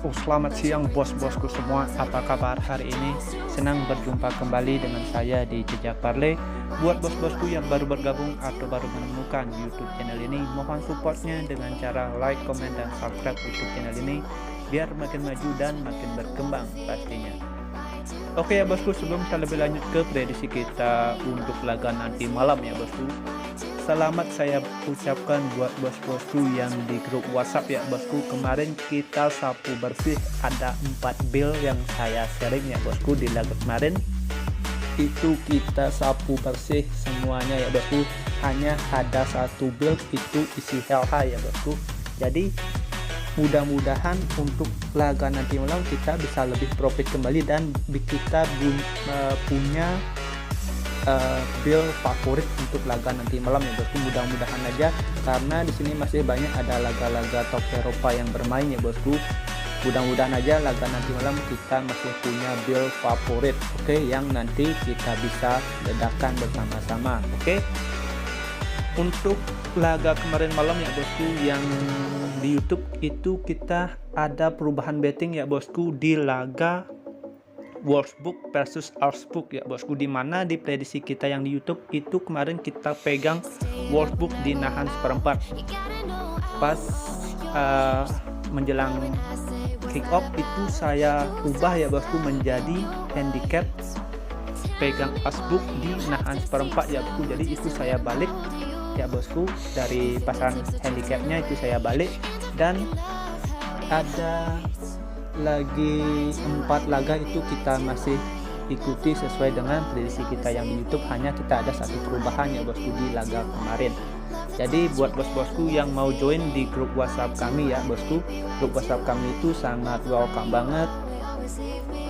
Selamat siang bos-bosku semua, apa kabar hari ini? Senang berjumpa kembali dengan saya di Jejak Parley. Buat bos-bosku yang baru bergabung atau baru menemukan YouTube channel ini, mohon supportnya dengan cara like, comment, dan subscribe YouTube channel ini biar makin maju dan makin berkembang pastinya. Oke ya bosku, sebelum kita lebih lanjut ke prediksi kita untuk laga nanti malam ya bosku, selamat saya ucapkan buat bos-bosku yang di grup WhatsApp ya bosku. Kemarin kita sapu bersih, ada 4 build yang saya sharing ya bosku di laga kemarin. Itu kita sapu bersih semuanya ya bosku. Hanya ada satu build itu isi LH ya bosku. Jadi mudah-mudahan untuk laga nanti malam kita bisa lebih profit kembali dan kita punya build favorit untuk laga nanti malam ya bosku. Mudah-mudahan aja, karena di sini masih banyak ada laga-laga top Eropa yang bermain ya bosku. Mudah-mudahan aja laga nanti malam kita masih punya build favorit, oke, yang nanti kita bisa ledakan bersama-sama, oke. Untuk laga kemarin malam ya bosku yang di YouTube itu kita ada perubahan betting ya bosku di laga Wolfsburg versus Augsburg ya bosku, dimana di prediksi kita yang di YouTube itu kemarin kita pegang Wolfsburg di nahan seperempat. Pas menjelang kick off itu saya ubah ya bosku menjadi handicap pegang Augsburg di nahan seperempat ya bosku. Jadi itu saya balik ya bosku, dari pasangan handicapnya itu saya balik, dan ada lagi 4 laga itu kita masih ikuti sesuai dengan prediksi kita yang di YouTube. Hanya kita ada satu perubahan ya bosku di laga kemarin. Jadi buat bos-bosku yang mau join di grup WhatsApp kami ya bosku, grup WhatsApp kami itu sangat welcome banget,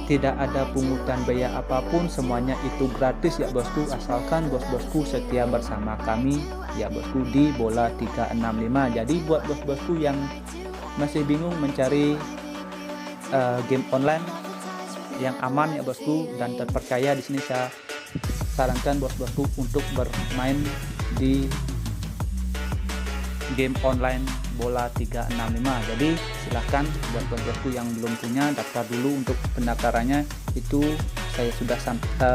tidak ada pungutan biaya apapun, semuanya itu gratis ya bosku, asalkan bos-bosku setia bersama kami ya bosku di bola 365. Jadi buat bos-bosku yang masih bingung mencari game online yang aman ya bosku dan terpercaya, di sini saya sarankan bos-bosku untuk bermain di game online bola 365. Jadi silahkan buat bos-bosku yang belum punya, daftar dulu. Untuk pendaftarannya itu saya sudah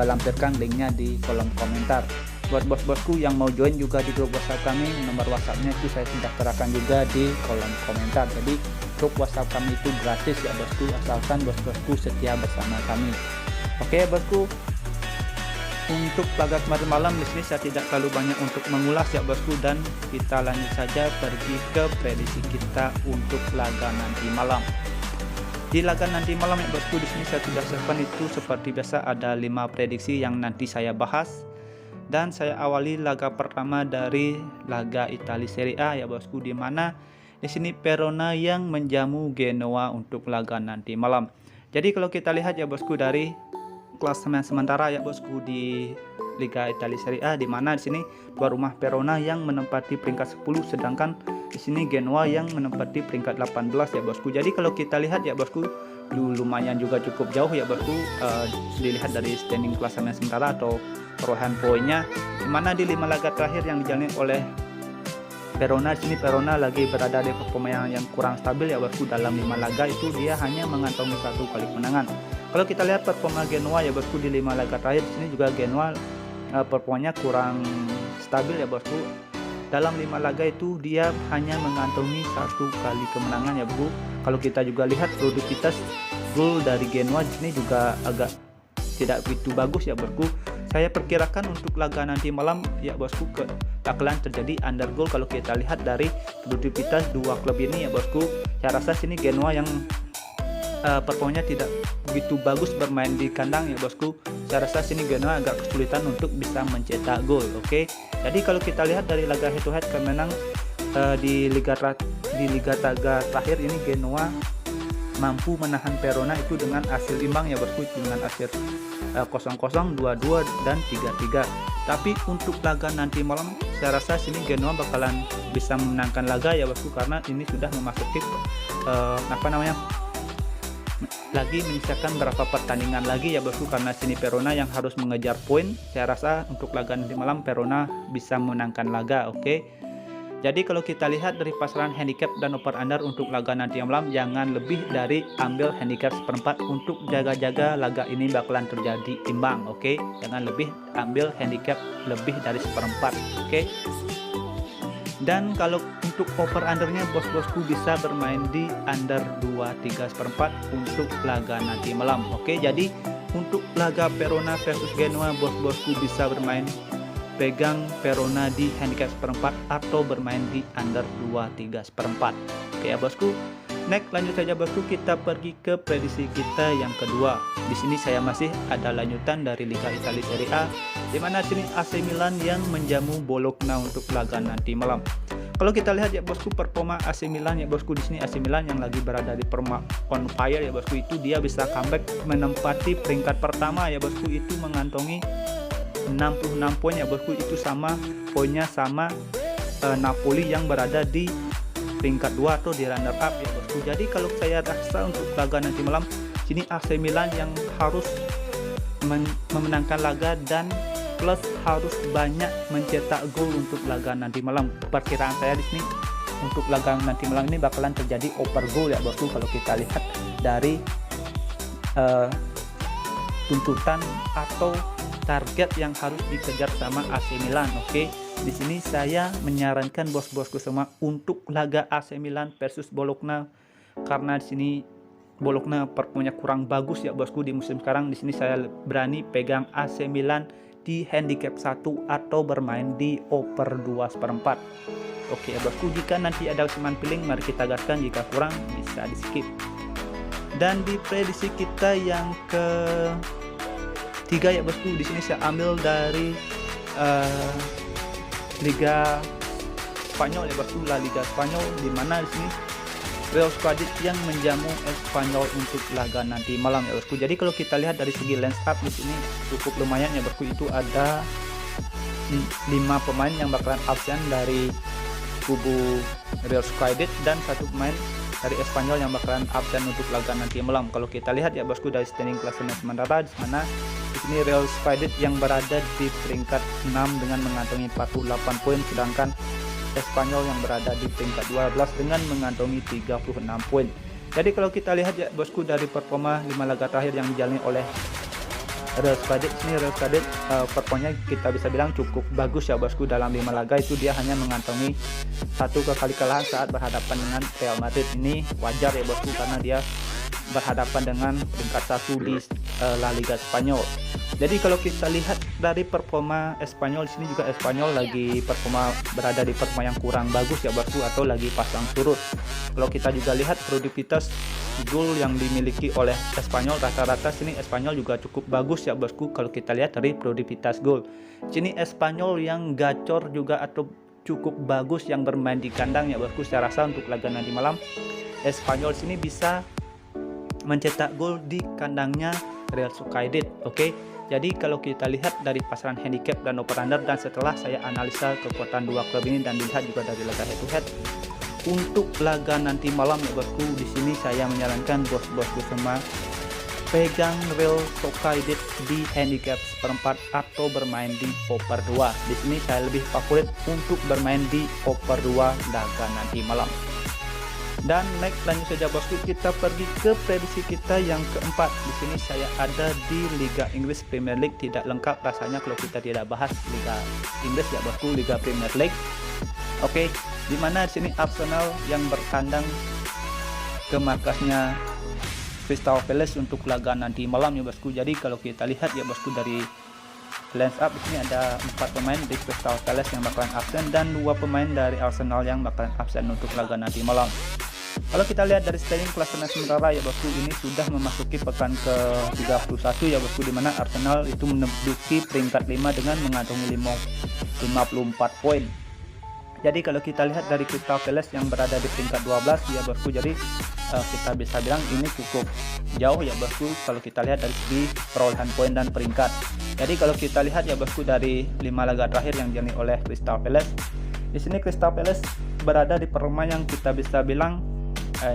lampirkan linknya di kolom komentar. Buat bos-bosku yang mau join juga di grup WhatsApp kami, nomor WhatsAppnya itu saya sudah terapkan juga di kolom komentar. Jadi grup WhatsApp kami itu gratis ya bosku, asalkan bos-bosku setia bersama kami. Oke bosku, untuk laga kemarin malam di sini saya tidak terlalu banyak untuk mengulas ya bosku, dan kita lanjut saja pergi ke prediksi kita untuk laga nanti malam. Di laga nanti malam ya bosku, di sini saya sudah siapkan itu seperti biasa ada 5 prediksi yang nanti saya bahas. Dan saya awali laga pertama dari laga Italia Serie A ya bosku, di mana di sini Verona yang menjamu Genoa untuk laga nanti malam. Jadi kalau kita lihat ya bosku dari klasemen sementara ya bosku di Liga Italia Serie A, di mana di sini tuan rumah Verona yang menempati peringkat 10, sedangkan di sini Genoa yang menempati peringkat 18 ya bosku. Jadi kalau kita lihat ya bosku, lumayan juga cukup jauh ya bosku, dilihat dari standing klasemen sementara atau perolehan poinnya, dimana di 5 laga terakhir yang dijalani oleh Verona, di sini Verona lagi berada di performa yang kurang stabil ya bosku. Dalam 5 laga itu dia hanya mengantongi 1 kali kemenangan. Kalau kita lihat performa Genoa ya bosku di 5 laga terakhir, di sini juga Genoa performanya kurang stabil ya bosku. Dalam 5 laga itu dia hanya mengantongi 1 kali kemenangan ya bosku. Kalau kita juga lihat produktivitas gol dari Genoa di sini juga agak tidak begitu bagus ya bosku. Saya perkirakan untuk laga nanti malam ya bosku bakalan terjadi under goal. Kalau kita lihat dari produktivitas 2 klub ini ya bosku, saya rasa sini Genoa yang performanya tidak begitu bagus bermain di kandang ya bosku. Saya rasa sini Genoa agak kesulitan untuk bisa mencetak gol. Oke. Jadi kalau kita lihat dari laga head to head kemenang di Liga terakhir ini Genoa mampu menahan Verona itu dengan hasil imbang ya bosku, dengan hasil 0-0, 2-2 dan 3-3. Tapi untuk laga nanti malam saya rasa sini Genoa bakalan bisa memenangkan laga ya bosku, karena ini sudah memasuki lagi menyisakan berapa pertandingan lagi ya bosku, karena sini Verona yang harus mengejar poin. Saya rasa untuk laga nanti malam Verona bisa memenangkan laga. Oke. Jadi kalau kita lihat dari pasaran handicap dan over under untuk laga nanti malam, jangan lebih dari ambil handicap seperempat untuk jaga-jaga laga ini bakalan terjadi imbang. Oke, jangan lebih ambil handicap lebih dari seperempat. Oke. Dan kalau untuk over undernya, bos-bosku bisa bermain di under 2,3 seperempat untuk laga nanti malam. Oke, jadi untuk laga Verona versus Genoa, bos-bosku bisa bermain pegang Verona di handicap seperempat atau bermain di under 2,3 seperempat. Oke ya bosku. Next, lanjut saja bosku, kita pergi ke prediksi kita yang kedua. Di sini saya masih ada lanjutan dari Liga Italia Serie A, di mana sini AC Milan yang menjamu Bologna untuk laga nanti malam. Kalau kita lihat ya bosku, performa AC Milan ya bosku, di sini AC Milan yang lagi berada di performa on fire ya bosku, itu dia bisa comeback menempati peringkat pertama ya bosku, itu mengantongi 66 poin ya bosku, itu sama poinnya sama Napoli yang berada di peringkat 2 atau di runner up ya bosku. Jadi kalau saya rasa untuk laga nanti malam sini AC Milan yang harus memenangkan laga dan plus harus banyak mencetak gol untuk laga nanti malam. Perkiraan saya di sini untuk laga nanti malam ini bakalan terjadi over goal ya bosku, kalau kita lihat dari tuntutan atau target yang harus dikejar sama AC Milan. Oke, di sini saya menyarankan bos-bosku semua untuk laga AC Milan versus Bologna, karena di sini Bologna performanya kurang bagus ya bosku di musim sekarang. Di sini saya berani pegang AC Milan di handicap 1 atau bermain di over 2 seperempat. Oke ya bosku, jika nanti ada kesamaan pilih mari kita gaskan, jika kurang bisa di skip. Dan di prediksi kita yang ke 3 ya bosku, di sini saya ambil dari Liga Spanyol ya bosku, La Liga Spanyol, di mana di sini Real Madrid yang menjamu Espanyol untuk laga nanti malam ya bosku. Jadi kalau kita lihat dari segi lens up di sini cukup lumayan ya bosku, itu ada 5 pemain yang bakalan absen dari kubu Real Madrid dan 1 pemain dari Espanyol yang bakalan absen untuk laga nanti malam. Kalau kita lihat ya bosku dari standing klasemen sementara, di mana di sini Real Madrid yang berada di peringkat 6 dengan mengantongi 48 poin, sedangkan Espanyol yang berada di peringkat 12 dengan mengantongi 36 poin. Jadi kalau kita lihat ya bosku dari performa 5 laga terakhir yang dijalani oleh Real Madrid, ini Real Madrid performanya kita bisa bilang cukup bagus ya bosku. Dalam 5 laga itu dia hanya mengantongi 1 kekalahan saat berhadapan dengan Real Madrid. Ini wajar ya bosku, karena dia berhadapan dengan peringkat 1 di La Liga Spanyol. Jadi kalau kita lihat dari performa Espanyol, di sini juga Espanyol lagi berada di performa yang kurang bagus ya bosku, atau lagi pasang surut. Kalau kita juga lihat produktivitas gol yang dimiliki oleh Espanyol, rata-rata sini Espanyol juga cukup bagus ya bosku. Kalau kita lihat dari produktivitas gol, sini Espanyol yang gacor juga atau cukup bagus yang bermain di kandang ya bosku. Saya rasa untuk laga nanti malam Espanyol sini bisa mencetak gol di kandangnya Real Madrid. Oke. Jadi kalau kita lihat dari pasaran handicap dan over under, dan setelah saya analisa kekuatan dua klub ini dan dilihat juga dari laga head to head untuk laga nanti malam ya bosku, di sini saya menyarankan bos-bosku semua pegang Real Madrid di handicap seperempat atau bermain di over 2. Di sini saya lebih favorit untuk bermain di over 2 laga nanti malam. Dan next, lanjut saja bosku, kita pergi ke prediksi kita yang keempat. Di sini saya ada di Liga Inggris Premier League. Tidak lengkap rasanya kalau kita tidak bahas Liga Inggris ya bosku, Liga Premier League. Oke, dimana di sini Arsenal yang bertandang ke markasnya Crystal Palace untuk laga nanti malam ya bosku. Jadi kalau kita lihat ya bosku dari lens up, di sini ada 4 pemain di Crystal Palace yang bakalan absen dan 2 pemain dari Arsenal yang bakalan absen untuk laga nanti malam. Kalau kita lihat dari standing klasemen sementara ya bosku, ini sudah memasuki pekan ke 31 ya bosku, dimana Arsenal itu menduduki peringkat 5 dengan mengantongi 54 poin. Jadi kalau kita lihat dari Crystal Palace yang berada di peringkat 12 ya bosku, jadi kita bisa bilang ini cukup jauh ya bosku kalau kita lihat dari segi perolehan poin dan peringkat. Jadi kalau kita lihat ya bosku dari 5 laga terakhir yang dijalani oleh Crystal Palace, di sini Crystal Palace berada di performa yang kita bisa bilang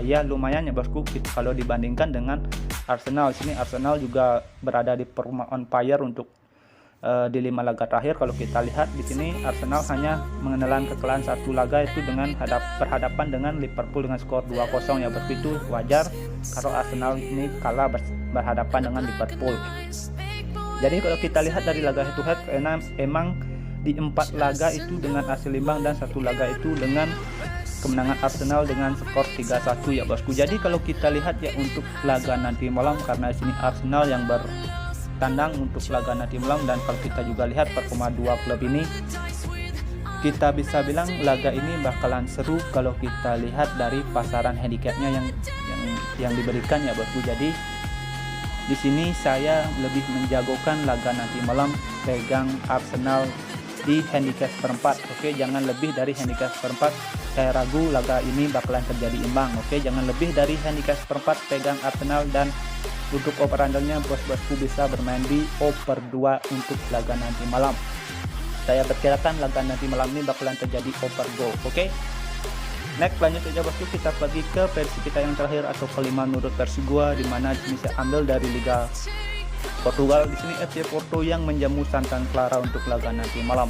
ya lumayan ya bosku kalau dibandingkan dengan Arsenal. Di sini Arsenal juga berada di performa on fire untuk di 5 laga terakhir. Kalau kita lihat di sini Arsenal hanya menelan kekalahan 1 laga, itu dengan berhadapan dengan Liverpool dengan skor 2-0 ya. Begitu wajar kalau Arsenal ini kalah berhadapan dengan Liverpool. Jadi kalau kita lihat dari laga head to head, emang di 4 laga itu dengan hasil imbang dan 1 laga itu dengan kemenangan Arsenal dengan skor 3-1 ya bosku. Jadi kalau kita lihat ya untuk laga nanti malam, karena di sini Arsenal yang bertandang untuk laga nanti malam, dan kalau kita juga lihat performa dua klub ini, kita bisa bilang laga ini bakalan seru kalau kita lihat dari pasaran handicapnya yang diberikan ya bosku. Jadi di sini saya lebih menjagokan laga nanti malam pegang Arsenal di handicap seperempat. Oke, jangan lebih dari handicap seperempat. Saya ragu laga ini bakalan terjadi imbang. Oke, jangan lebih dari handicap seperempat, pegang Arsenal. Dan untuk over undernya bos-bosku bisa bermain di over 2 untuk laga nanti malam. Saya perkirakan laga nanti malam ini bakalan terjadi over goal. Oke, next lanjut saja bosku, kita pergi ke versi kita yang terakhir atau kelima menurut versi gua, dimana ini saya ambil dari Liga Portugal. Di sini FC Porto yang menjamu Santa Clara untuk laga nanti malam.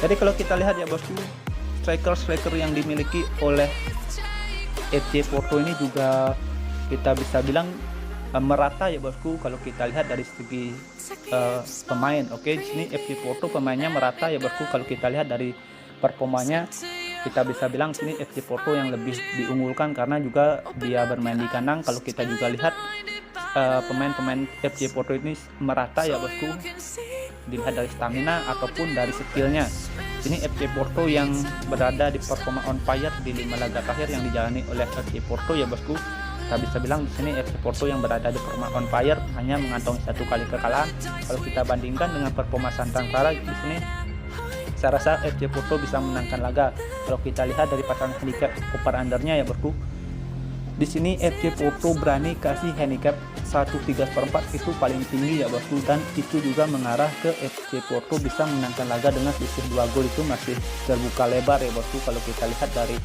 Jadi kalau kita lihat ya bosku, striker yang dimiliki oleh FC Porto ini juga kita bisa bilang merata ya bosku. Kalau kita lihat dari segi pemain, oke, di sini FC Porto pemainnya merata ya bosku. Kalau kita lihat dari performanya, kita bisa bilang sini FC Porto yang lebih diunggulkan karena juga dia bermain di kandang. Kalau kita juga lihat pemain-pemain FC Porto ini merata ya bosku, dilihat dari stamina ataupun dari skillnya. Ini FC Porto yang berada di performa on fire di 5 laga terakhir yang dijalani oleh FC Porto ya bosku. Kita bisa bilang di sini FC Porto yang berada di performa on fire hanya mengantongi 1 kali kekalahan. Kalau kita bandingkan dengan performa Santa Clara di sini, saya rasa FC Porto bisa menangkan laga. Kalau kita lihat dari pasangan handicap over undernya ya bosku, di sini FC Porto berani kasih handicap 1/3/4, itu paling tinggi ya bosku, dan itu juga mengarah ke FC Porto bisa menangkan laga dengan selisih 2 gol. Itu masih terbuka lebar ya bosku. Kalau kita lihat dari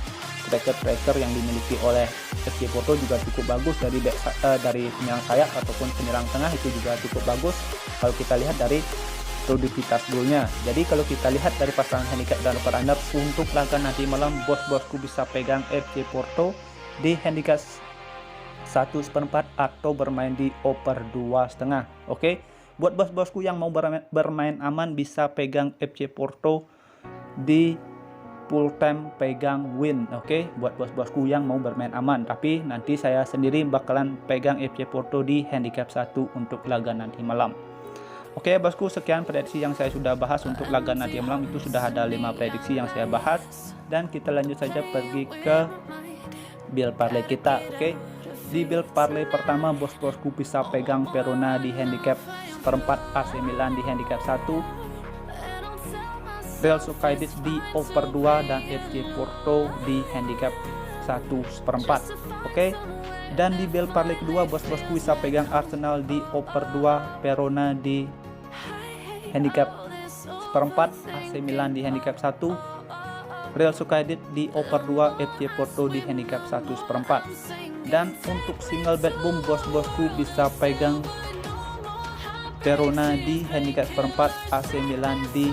striker yang dimiliki oleh FC Porto juga cukup bagus, dari penyerang sayap ataupun penyerang tengah itu juga cukup bagus kalau kita lihat dari produktivitas golnya. Jadi kalau kita lihat dari pasangan handicap dan over under untuk laga nanti malam, bos-bosku bisa pegang FC Porto di handicap 1/4 atau bermain di over 2,5. Oke, buat bos-bosku yang mau bermain aman bisa pegang FC Porto di full time pegang win. Oke, buat bos-bosku yang mau bermain aman, tapi nanti saya sendiri bakalan pegang FC Porto di handicap 1 untuk laga nanti malam. Oke bosku, sekian prediksi yang saya sudah bahas untuk laga nanti malam. Itu sudah ada 5 prediksi yang saya bahas, dan kita lanjut saja pergi ke build parlay kita. Oke, di build parlay pertama bos-bosku bisa pegang Verona di handicap seperempat, AC Milan di handicap 1, Real Sociedad di over 2, dan FC Porto di handicap 1/4. Oke, dan di build parlay kedua bos-bosku bisa pegang Arsenal di over 2, Verona di handicap 1/4, AC Milan di handicap 1, Real Sociedad di over 2, FC Porto di handicap 1/4. Dan untuk single bet boom bos-bosku bisa pegang Verona di handicap 1/4, AC Milan di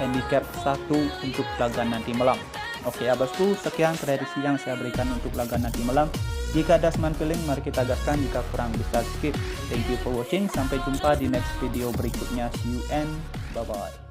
handicap 1 untuk laga nanti malam. Oke ya bosku, sekian prediksi yang saya berikan untuk laga nanti malam. Jika ada smart feeling, mari kita gaskan, jika kurang bisa skip. Thank you for watching, sampai jumpa di next video berikutnya. See you and bye bye.